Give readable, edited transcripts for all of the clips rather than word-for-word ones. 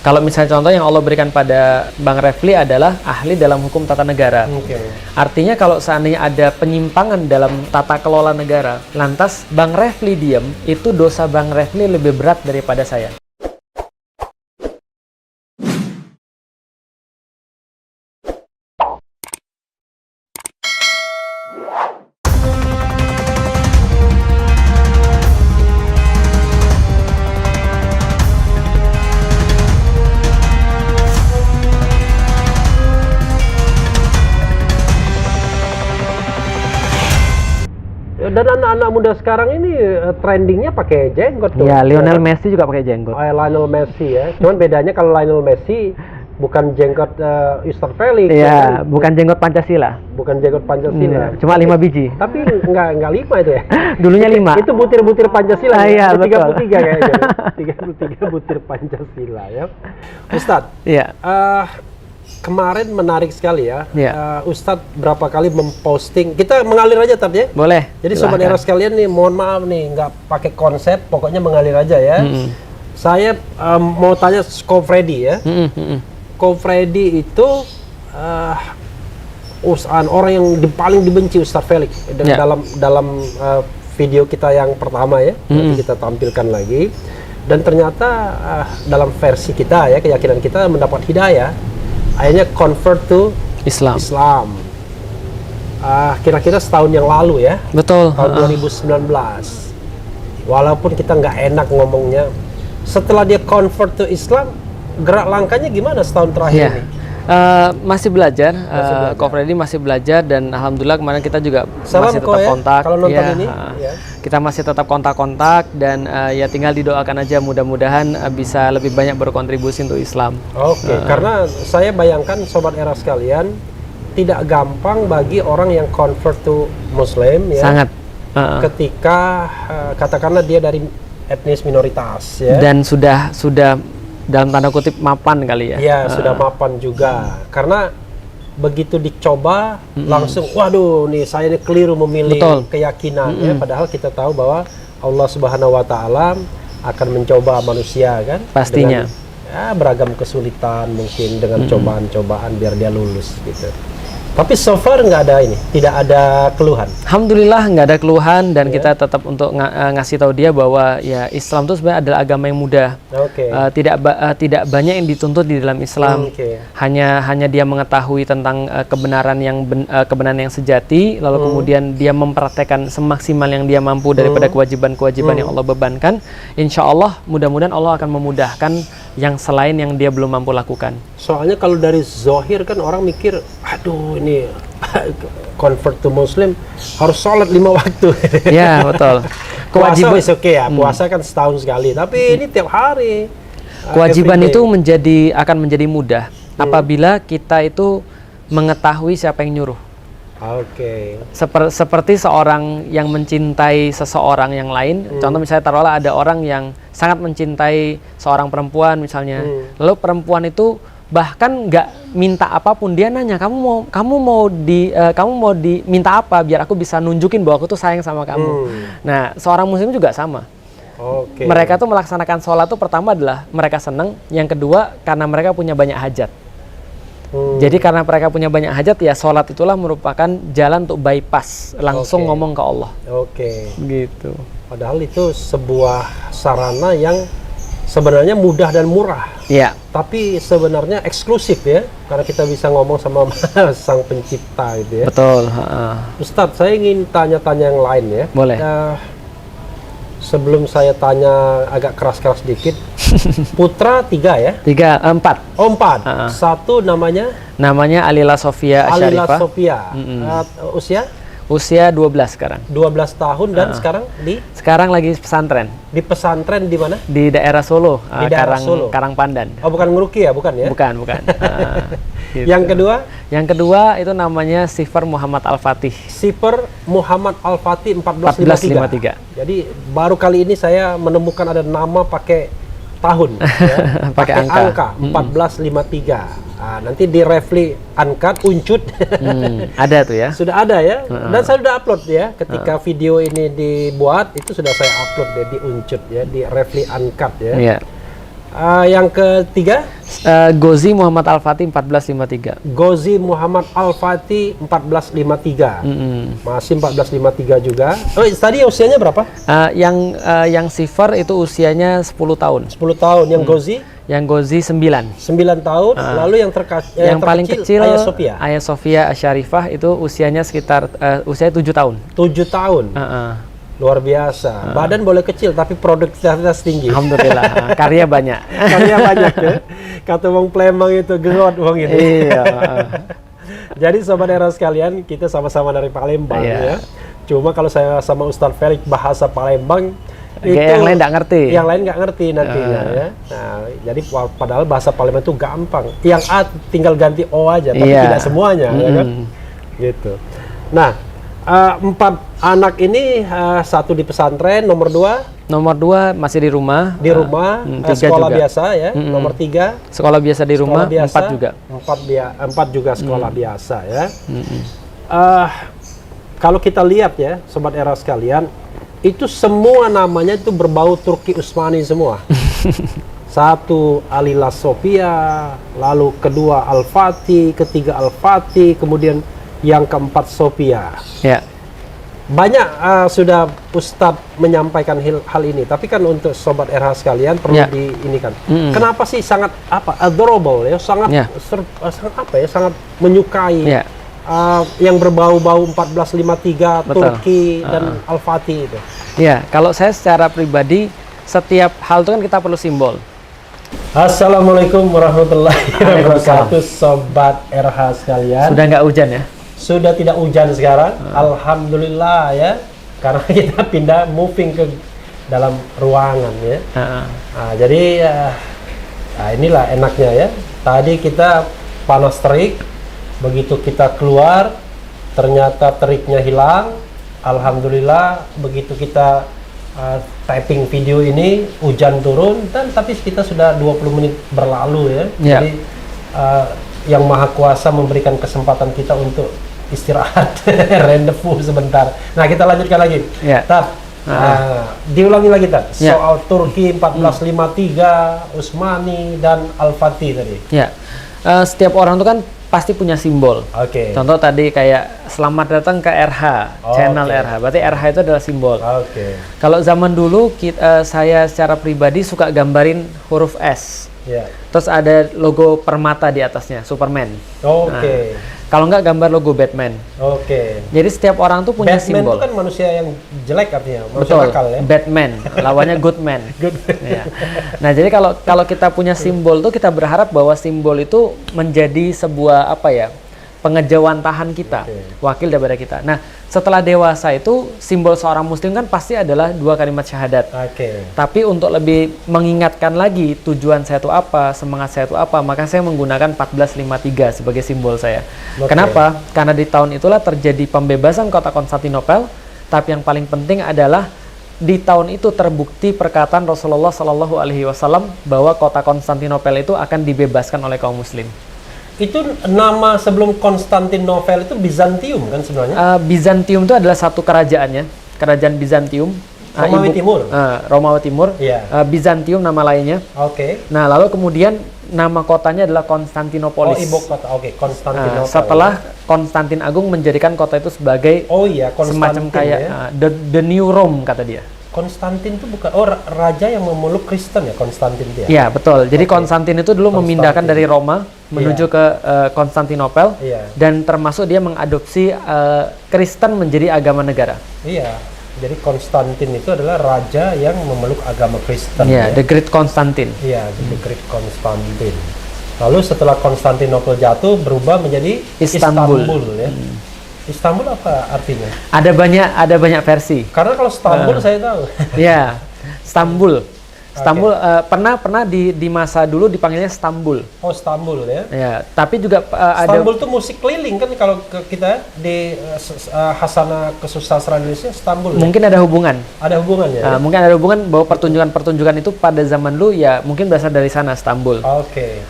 Kalau misalnya contoh yang Allah berikan pada Bang Refli adalah ahli dalam hukum tata negara. Artinya kalau seandainya ada penyimpangan dalam tata kelola negara, lantas Bang Refli diam, itu dosa Bang Refli lebih berat daripada saya. Dan anak-anak muda sekarang ini trendingnya pakai jenggot tuh. Ya, Lionel Messi juga pakai jenggot. Lionel Messi ya. Cuman bedanya kalau Lionel Messi bukan jenggot Ustadz Felix. Iya, bukan jenggot Pancasila. Bukan jenggot Pancasila. Cuma 5 biji. Tapi nggak 5 itu ya. Dulunya 5. Itu butir-butir Pancasila. Iya, betul. 33 kayaknya. 33 butir Pancasila ya. Ustadz. Iya. Kemarin menarik sekali ya. Ya. Ustadz berapa kali memposting. Kita mengalir aja tadi ya. Boleh. Jadi Sobat Era sekalian nih, mohon maaf nih, nggak pakai konsep, pokoknya mengalir aja ya. Saya mau tanya Ko Freddy ya. Ko Freddy itu orang yang paling dibenci Ustadz Felix dalam video kita yang pertama ya. Nanti kita tampilkan lagi. Dan ternyata dalam versi kita ya, keyakinan kita mendapat hidayah. Akhirnya convert to Islam. Kira-kira setahun yang lalu ya. Betul. Tahun 2019. Walaupun kita nggak enak ngomongnya, setelah dia convert to Islam, gerak langkahnya gimana setahun terakhir ini? Masih belajar. Ko Freddy masih belajar dan alhamdulillah kemarin kita juga masih tetap kontak. Kalau nonton ini, kita masih tetap kontak-kontak dan ya tinggal didoakan aja mudah-mudahan bisa lebih banyak berkontribusi untuk Islam. Karena saya bayangkan Sobat Era sekalian, tidak gampang bagi orang yang convert to Muslim ya. Sangat. Ketika katakanlah dia dari etnis minoritas ya. Dan sudah dalam tanda kutip mapan kali ya. Iya, sudah mapan juga. Karena begitu dicoba langsung, waduh nih saya ini keliru memilih keyakinan ya. Padahal kita tahu bahwa Allah Subhanahu wa taala akan mencoba manusia kan. Pastinya. Dengan, beragam kesulitan mungkin dengan cobaan-cobaan biar dia lulus gitu. Tapi so far nggak ada ini, tidak ada keluhan. Alhamdulillah nggak ada keluhan dan kita tetap untuk ngasih tahu dia bahwa ya Islam itu sebenarnya adalah agama yang mudah. Tidak banyak yang dituntut di dalam Islam. Hanya dia mengetahui tentang kebenaran yang sejati, lalu kemudian dia mempraktekkan semaksimal yang dia mampu daripada kewajiban-kewajiban yang Allah bebankan. Insya Allah mudah-mudahan Allah akan memudahkan yang selain yang dia belum mampu lakukan. Soalnya kalau dari zohir kan orang mikir, aduh ini convert to Muslim harus sholat 5 waktu. Ya betul. Kewajiban oke ya, puasa kan setahun sekali, tapi ini tiap hari. Kewajiban itu akan menjadi mudah apabila kita itu mengetahui siapa yang nyuruh. Seperti seorang yang mencintai seseorang yang lain. Contoh misalnya taruhlah ada orang yang sangat mencintai seorang perempuan misalnya. Lalu perempuan itu bahkan nggak minta apapun, dia nanya kamu mau diminta apa biar aku bisa nunjukin bahwa aku tuh sayang sama kamu. Nah, seorang muslim juga sama. Mereka tuh melaksanakan sholat tuh pertama adalah mereka senang, yang kedua karena mereka punya banyak hajat. Jadi karena mereka punya banyak hajat ya sholat itulah merupakan jalan untuk bypass langsung ngomong ke Allah. Gitu. Padahal itu sebuah sarana yang sebenarnya mudah dan murah. Iya. Tapi sebenarnya eksklusif ya, karena kita bisa ngomong sama sang pencipta gitu ya. Betul. Ustadz, saya ingin tanya-tanya yang lain ya. Boleh. Sebelum saya tanya agak keras-keras dikit, putra 3 ya? 4. Oh 4. Satu namanya? Namanya Alila Sofia Asyarifah. Alila Sofia. Usia? Usia 12 sekarang. 12 tahun dan sekarang di? Sekarang lagi pesantren. Di pesantren di mana? Di daerah Solo. Di daerah Solo. Karangpandan. Oh bukan Nguruki ya? Bukan ya? Bukan. Gitu. Yang kedua? Yang kedua itu namanya Sifer Muhammad Al-Fatih. Sifer Muhammad Al-Fatih 1453. Jadi baru kali ini saya menemukan ada nama pakai tahun. Ya. pakai angka 1453. Nah, nanti di Refli Uncut, Uncut. Ada tuh ya. Sudah ada ya. Dan saya sudah upload ya. Ketika video ini dibuat, itu sudah saya upload ya di Uncut ya, di Refli Uncut ya. Yang ketiga, Ghozi Muhammad Al-Fatih 1453. Ghozi Muhammad Al-Fatih 1453. Masih 1453 juga. Oh, tadi usianya berapa? Yang Sifar itu usianya 10 tahun. 10 tahun. Yang Ghozi? Yang Ghozi 9. 9 tahun. Lalu yang paling kecil Hagia Sophia Asy-Syarifah itu usianya sekitar usia 7 tahun. 7 tahun. Luar biasa. Badan boleh kecil tapi produktivitas tinggi. Alhamdulillah. Karya banyak. Karya banyak ya. Kata wong Palembang itu gerot wong ini. Iya. Jadi sobat era sekalian, kita sama-sama dari Palembang ya. Cuma kalau saya sama Ustadz Felix bahasa Palembang itu yang lain nggak ngerti. Yang lain nggak ngerti nantinya ya. Nah, jadi padahal bahasa Palembang itu gampang. Yang A tinggal ganti O aja, tapi tidak semuanya ya kan. Gitu. Nah, 4 anak ini, 1 di pesantren, nomor 2 masih di rumah. Di rumah, sekolah juga biasa ya. Nomor 3 sekolah biasa di rumah, biasa, 4 juga. 4 juga sekolah biasa ya. Kalau kita lihat ya, sobat era sekalian, itu semua namanya itu berbau Turki Utsmani semua. 1 Alila Sophia, lalu kedua Al-Fatih, ketiga Al-Fatih, kemudian yang keempat Sophia. Ya. Banyak sudah Ustadz menyampaikan hal ini, tapi kan untuk sobat RH sekalian perlu diinikan. Kenapa sih sangat adorable ya, sangat sangat menyukai yang berbau-bau 1453 Turki dan Al-Fatih itu. Ya, kalau saya secara pribadi setiap hal itu kan kita perlu simbol. Assalamualaikum warahmatullahi wabarakatuh, sobat RH sekalian. Sudah nggak hujan ya? Sudah tidak hujan sekarang, alhamdulillah ya, karena kita pindah moving ke dalam ruangan ya. Jadi inilah enaknya ya. Tadi kita panas terik, begitu kita keluar ternyata teriknya hilang. Alhamdulillah begitu kita typing video ini hujan turun, dan tapi kita sudah 20 menit berlalu ya. Jadi yang Maha Kuasa memberikan kesempatan kita untuk istirahat, rendezvous sebentar. Nah, kita lanjutkan lagi. Diulangi lagi Tat. Soal Turki 1453, Utsmani dan Al-Fatih tadi. Setiap orang itu kan pasti punya simbol. Contoh tadi kayak selamat datang ke RH, channel RH. Berarti RH itu adalah simbol. Kalau zaman dulu saya secara pribadi suka gambarin huruf S. Terus ada logo permata di atasnya, Superman. Kalau nggak gambar logo Batman. Jadi setiap orang tuh punya simbol. Batman itu kan manusia yang jelek artinya, manusia nakal ya. Batman, lawannya Goodman. Nah, jadi kalau kita punya simbol tuh kita berharap bahwa simbol itu menjadi sebuah pengejawantahan kita, wakil daripada kita. Nah, setelah dewasa itu simbol seorang muslim kan pasti adalah 2 kalimat syahadat. Tapi untuk lebih mengingatkan lagi tujuan saya itu apa, semangat saya itu apa, maka saya menggunakan 1453 sebagai simbol saya. Kenapa? Karena di tahun itulah terjadi pembebasan kota Konstantinopel, tapi yang paling penting adalah di tahun itu terbukti perkataan Rasulullah Shallallahu Alaihi Wasallam bahwa kota Konstantinopel itu akan dibebaskan oleh kaum muslim. Itu nama sebelum Konstantinopel itu Bizantium kan sebenarnya? Bizantium itu adalah satu kerajaannya, kerajaan Bizantium. Romawi Timur. Romawi Timur. Bizantium nama lainnya. Nah, lalu kemudian nama kotanya adalah Konstantinopolis. Ibu kota. Konstantinopel. Setelah Konstantin Agung menjadikan kota itu sebagai semacam kayak the new Rome kata dia. Konstantin itu bukan raja yang memeluk Kristen ya, Konstantin dia. Iya, betul. Jadi Konstantin itu dulu memindahkan dari Roma menuju ke Konstantinopel, dan termasuk dia mengadopsi Kristen menjadi agama negara. Jadi Konstantin itu adalah raja yang memeluk agama Kristen. The Great Konstantin. The Great Konstantin. Lalu setelah Konstantinopel jatuh berubah menjadi Istanbul ya. Istanbul apa artinya? Ada banyak versi. Karena kalau Istanbul saya tahu. Istanbul. Pernah di masa dulu dipanggilnya Stambul. Stambul ya. Tapi juga Stambul tuh musik keliling kan kalau kita di Hasanah Kesusastraan Indonesia Stambul. Mungkin ada hubungan. Ada hubungannya. Mungkin ada hubungan bahwa pertunjukan itu pada zaman dulu ya mungkin berasal dari sana, Stambul.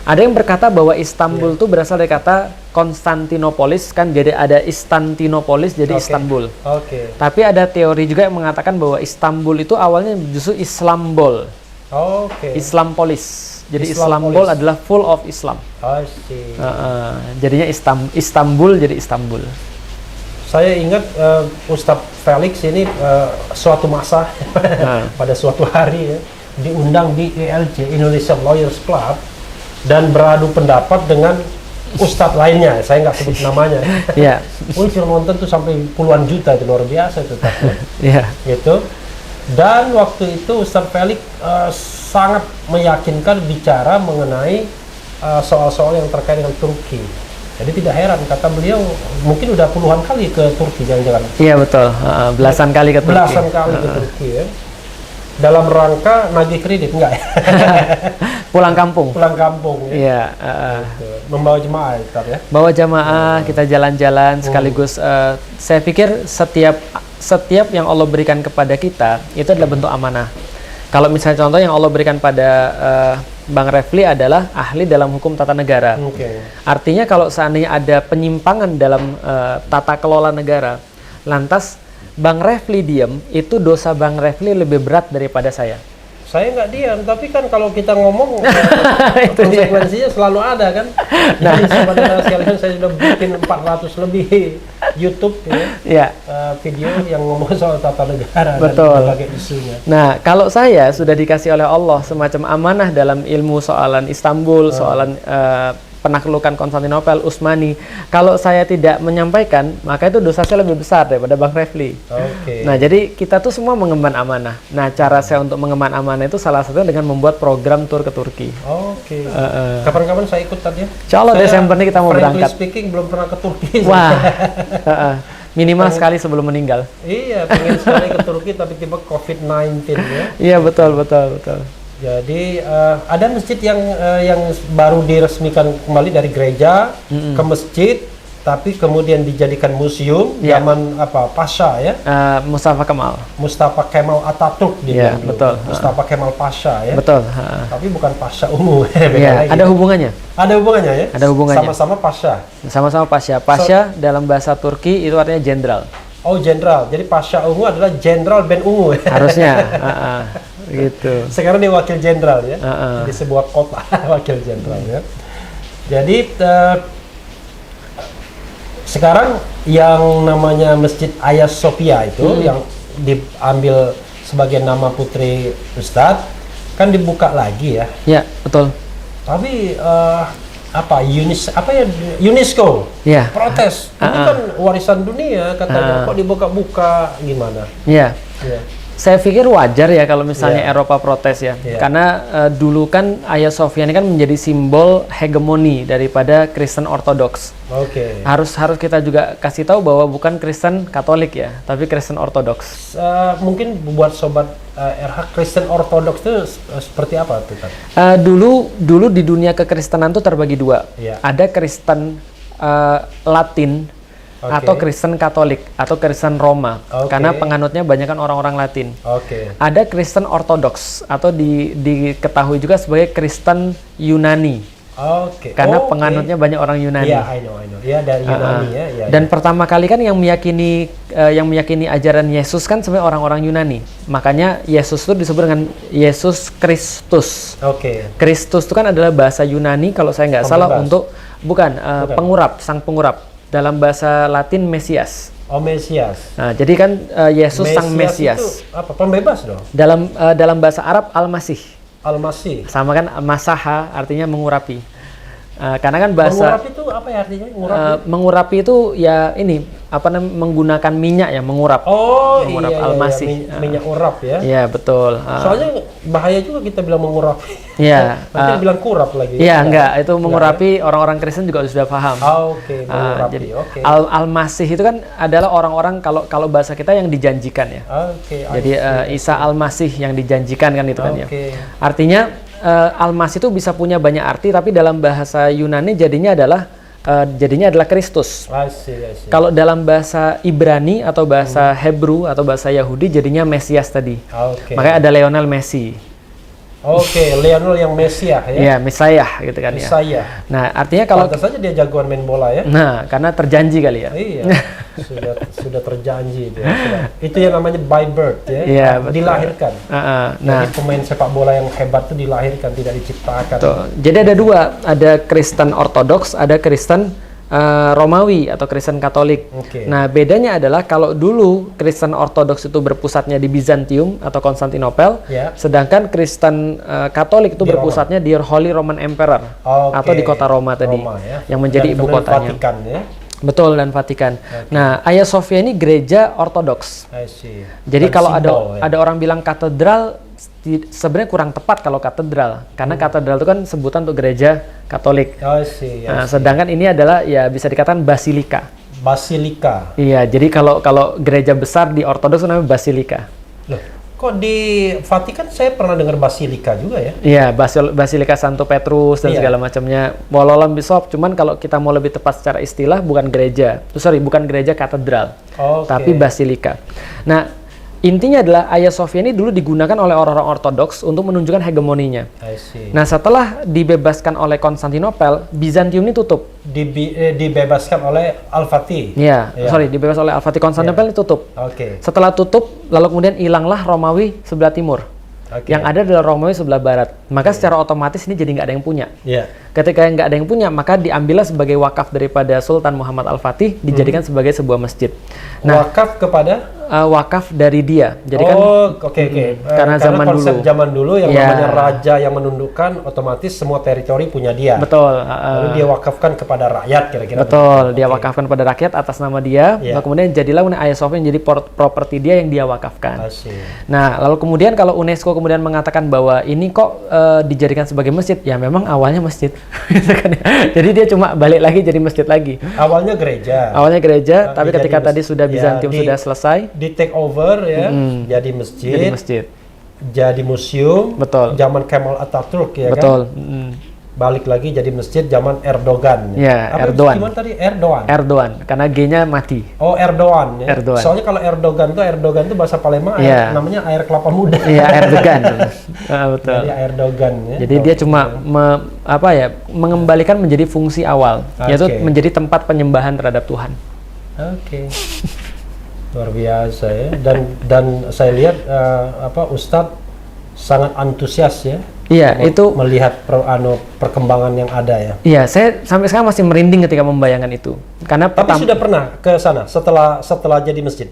Ada yang berkata bahwa Istanbul tuh berasal dari kata Konstantinopolis kan, jadi ada Istantinopolis jadi Istanbul. Tapi ada teori juga yang mengatakan bahwa Istanbul itu awalnya justru Islambol. Islampolis. Jadi Islamopolis. Islambol adalah full of Islam. I see. Jadinya Istanbul jadi Istanbul. Saya ingat Ustadz Felix ini suatu masa pada suatu hari ya, diundang di ILC, Indonesian Lawyers Club, dan beradu pendapat dengan Ustadz lainnya. Saya nggak sebut namanya. Iya. Yang nonton tuh sampai puluhan juta, itu luar biasa itu. Iya. Gitu. Dan waktu itu Ustadz Felix sangat meyakinkan bicara mengenai soal-soal yang terkait dengan Turki. Jadi tidak heran, kata beliau, mungkin udah puluhan kali ke Turki, jangan-jangan. Iya betul, belasan kali ke Turki. Belasan kali ke Turki ya. Dalam rangka nagih kredit, enggak ya? Pulang kampung. Pulang kampung ya. Iya. Gitu. Membawa jemaah ya. Bawa jamaah, kita jalan-jalan sekaligus. Saya pikir setiap yang Allah berikan kepada kita itu adalah bentuk amanah. Kalau misalnya contoh yang Allah berikan pada Bang Refli adalah ahli dalam hukum tata negara. Artinya kalau seandainya ada penyimpangan dalam tata kelola negara, lantas Bang Refli diam, itu dosa Bang Refli lebih berat daripada saya. Saya nggak diam, tapi kan kalau kita ngomong konsekuensinya selalu ada kan. Nah, jadi saudara sekalian, saya sudah bikin 400 lebih YouTube ya, video yang ngomong soal tata negara. Betul. Dan berbagai isunya. Nah, kalau saya sudah dikasih oleh Allah semacam amanah dalam ilmu soalan Istanbul, soalan penaklukan Konstantinopel, Utsmani. Kalau saya tidak menyampaikan, maka itu dosa saya lebih besar daripada Bang Refli. Nah, jadi kita tuh semua mengemban amanah. Nah, cara saya untuk mengemban amanah itu salah satunya dengan membuat program tur ke Turki. Kapan-kapan saya ikut tadi ya? Insya Allah Desember ini kita mau berangkat. Speaking, belum pernah ke Turki. Wah, minimal sekali sebelum meninggal. Iya, pengen sekali ke Turki, tapi tiba COVID-19 ya. Iya, betul. Jadi ada masjid yang baru diresmikan kembali dari gereja ke masjid, tapi kemudian dijadikan museum zaman Pasha ya? Mustafa Kemal Atatürk dia dulu. Betul. Mustafa Kemal Pasha ya. Betul. Tapi bukan Pasha ungu. Ada hubungannya. Ada hubungannya ya? Ada hubungannya. Sama-sama Pasha. Sama-sama Pasha. Pasha dalam bahasa Turki itu artinya jenderal. Oh, jenderal. Jadi Pasha ungu adalah jenderal band ungu. Harusnya. Gitu. Sekarang dia wakil jenderal ya, di sebuah kota wakil jenderal ya. Jadi sekarang yang namanya Masjid Hagia Sophia itu yang diambil sebagai nama putri Ustadz kan dibuka lagi ya. Ya, betul. Tapi UNESCO protes. Ini kan warisan dunia katanya, kok dibuka-buka gimana? Iya. Saya pikir wajar ya kalau misalnya Eropa protes ya, karena dulu kan Hagia Sophia ini kan menjadi simbol hegemoni daripada Kristen Ortodoks. Harus kita juga kasih tahu bahwa bukan Kristen Katolik ya, tapi Kristen Ortodoks. Mungkin buat sobat RH, Kristen Ortodoks itu seperti apa tuh? Dulu di dunia kekristenan tuh terbagi dua. Ada Kristen Latin atau Kristen Katolik atau Kristen Roma, karena penganutnya banyak kan orang-orang Latin. Ada Kristen Ortodoks atau diketahui juga sebagai Kristen Yunani, karena penganutnya banyak orang Yunani. I know. Ya, dari Yunani ya. Dan pertama kali kan yang meyakini ajaran Yesus kan sebenarnya orang-orang Yunani. Makanya Yesus itu disebut dengan Yesus Kristus. Kristus itu kan adalah bahasa Yunani kalau saya nggak salah untuk bukan. Pengurap, sang pengurap. Dalam bahasa Latin Mesias. Mesias. Nah, jadi kan Yesus sang Mesias. Itu apa? Pembebas dong. Dalam bahasa Arab Al-Masih. Al-Masih. Sama kan masaha artinya mengurapi. Karena kan bahasa mengurapi itu apa ya artinya? Mengurapi itu ya ini menggunakan minyak ya, mengurap. Mengurap Al-Masih. Minyak urap ya. Iya, betul. Soalnya bahaya juga kita bilang mengurapi. Iya. Nanti bilang kurap lagi. Iya, enggak. Itu mengurapi orang-orang Kristen juga sudah paham. Mengurapi. Jadi Al-Masih itu kan adalah orang-orang kalau bahasa kita yang dijanjikan ya. Jadi Isa Al-Masih yang dijanjikan kan itu kan ya. Artinya Al-Masih itu bisa punya banyak arti, tapi dalam bahasa Yunani jadinya adalah Kristus. Kalau dalam bahasa Ibrani atau bahasa Hebrew atau bahasa Yahudi jadinya Mesias tadi. Makanya ada Lionel Messi. Lionel yang Mesias ya. Iya, Mesiah gitu kan ya. Mesiah. Nah, artinya kalau pantas saja dia jagoan main bola ya. Nah, karena terjanji kali ya. Iya. sudah terjanji itu ya. Itu yang namanya by birth ya. Iya, betul. Dilahirkan. Nah, jadi pemain sepak bola yang hebat itu dilahirkan, tidak diciptakan. Jadi ada dua, ada Kristen Ortodoks, ada Kristen Romawi atau Kristen Katolik. Nah, bedanya adalah kalau dulu Kristen Ortodoks itu berpusatnya di Bizantium atau Konstantinopel, sedangkan Kristen Katolik itu berpusatnya di Holy Roman Emperor atau di kota Roma tadi, yang menjadi ibu kotanya. Vatikan, ya? Betul, dan Vatikan. Nah, Hagia Sophia ini gereja Ortodoks. Jadi kalau ada orang bilang katedral, sebenarnya kurang tepat kalau katedral, karena katedral itu kan sebutan untuk gereja Katolik. Nah, sedangkan ini adalah ya bisa dikatakan basilika. Basilika. Iya, jadi kalau gereja besar di Ortodoks namanya basilika. Loh, kok di Vatikan saya pernah dengar basilika juga ya? Iya, basilika Santo Petrus dan segala macamnya. Walau bisop, cuman kalau kita mau lebih tepat secara istilah bukan gereja, bukan gereja katedral, tapi basilika. Nah, intinya adalah Hagia Sophia ini dulu digunakan oleh orang-orang Ortodoks untuk menunjukkan hegemoninya. Nah, setelah dibebaskan oleh Konstantinopel, Bizantium ini tutup. Dibebaskan oleh Al-Fatih. Dibebas oleh Al-Fatih. Konstantinopel ini tutup. Setelah tutup, lalu kemudian hilanglah Romawi sebelah timur. Yang ada adalah Romawi sebelah barat. Maka secara otomatis ini jadi nggak ada yang punya. Ketika nggak ada yang punya, maka diambillah sebagai wakaf daripada Sultan Muhammad Al-Fatih, dijadikan sebagai sebuah masjid. Nah, wakaf kepada? Wakaf dari dia. Jadi kan karena konsep zaman dulu yang namanya raja yang menundukkan, otomatis semua teritori punya dia. Betul. Lalu dia wakafkan kepada rakyat kira-kira. Betul. Dia wakafkan pada rakyat atas nama dia. Lalu kemudian jadilah Hagia Sophia menjadi properti dia yang dia wakafkan. Nah, lalu kemudian kalau UNESCO kemudian mengatakan bahwa ini kok dijadikan sebagai masjid, ya memang awalnya masjid. Jadi dia cuma balik lagi jadi masjid lagi. Awalnya gereja. Tapi ketika tadi sudah Bizantium sudah selesai, di take over ya, jadi masjid, jadi museum. Betul. Zaman Kemal Atatürk ya. Betul. Kan? Balik lagi jadi masjid zaman Erdogan. Erdogan. Gimana tadi? Erdogan. Erdogan, karena G-nya mati. Erdogan ya. Erdogan. Soalnya kalau Erdogan tuh bahasa Palembang namanya air kelapa muda. Erdogan. Betul. Jadi Erdogan ya. Jadi dia cuma mengembalikan menjadi fungsi awal, yaitu menjadi tempat penyembahan terhadap Tuhan. Luar biasa ya. Dan saya lihat Ustadz sangat antusias ya. Itu melihat perkembangan yang ada ya. Iya, saya sampai sekarang masih merinding ketika membayangkan itu. Karena tapi sudah pernah ke sana setelah jadi masjid?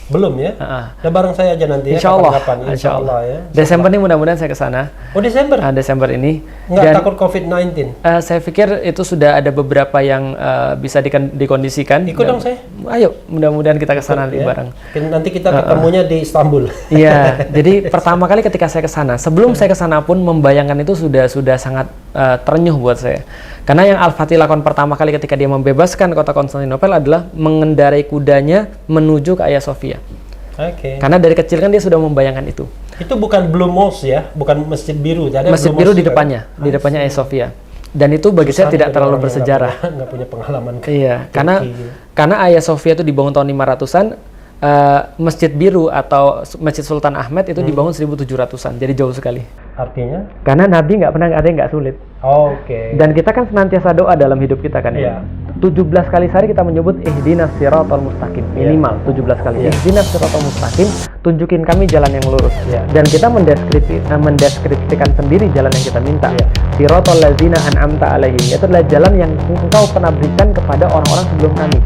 Belum ya? Nah, bareng saya aja nanti ya. Insya Allah ya. Desember ini mudah-mudahan saya ke sana. Desember? Desember ini. Nggak takut COVID-19? Saya pikir itu sudah ada beberapa yang bisa dikondisikan. Ikut dong saya. Ayo, mudah-mudahan kita ke sana nanti bareng. Nanti kita ketemunya di Istanbul. Iya, jadi pertama kali ketika saya ke sana, sebelum saya ke sana pun membayangkan itu sudah sangat ternyuh buat saya. Karena yang Al-Fatih lakukan pertama kali ketika dia membebaskan kota Konstantinopel adalah mengendarai kudanya menuju ke Hagia Sophia. Karena dari kecil kan dia sudah membayangkan itu. Itu bukan Blue Mosque ya, bukan Masjid Biru. Masjid Biru di depannya, di depannya Hagia Sophia. Dan itu bagi saya tidak terlalu bersejarah. Nggak punya pengalaman. Iya, karena Hagia Sophia itu dibangun tahun 500-an. Masjid Biru atau Masjid Sultan Ahmed itu dibangun 1700-an, jadi jauh sekali. Artinya? Karena Nabi nggak pernah ada yang nggak sulit. Dan kita kan senantiasa doa dalam hidup kita kan ya. 17 kali sehari kita menyebut ihdinas siratal mustaqim, minimal 17 kali. Ihdinas siratal mustaqim, tunjukin kami jalan yang lurus. Dan kita mendeskripsikan sendiri jalan yang kita minta. Siratal ladzina an'amta alaihim, itu adalah jalan yang engkau pernah berikan kepada orang-orang sebelum kami.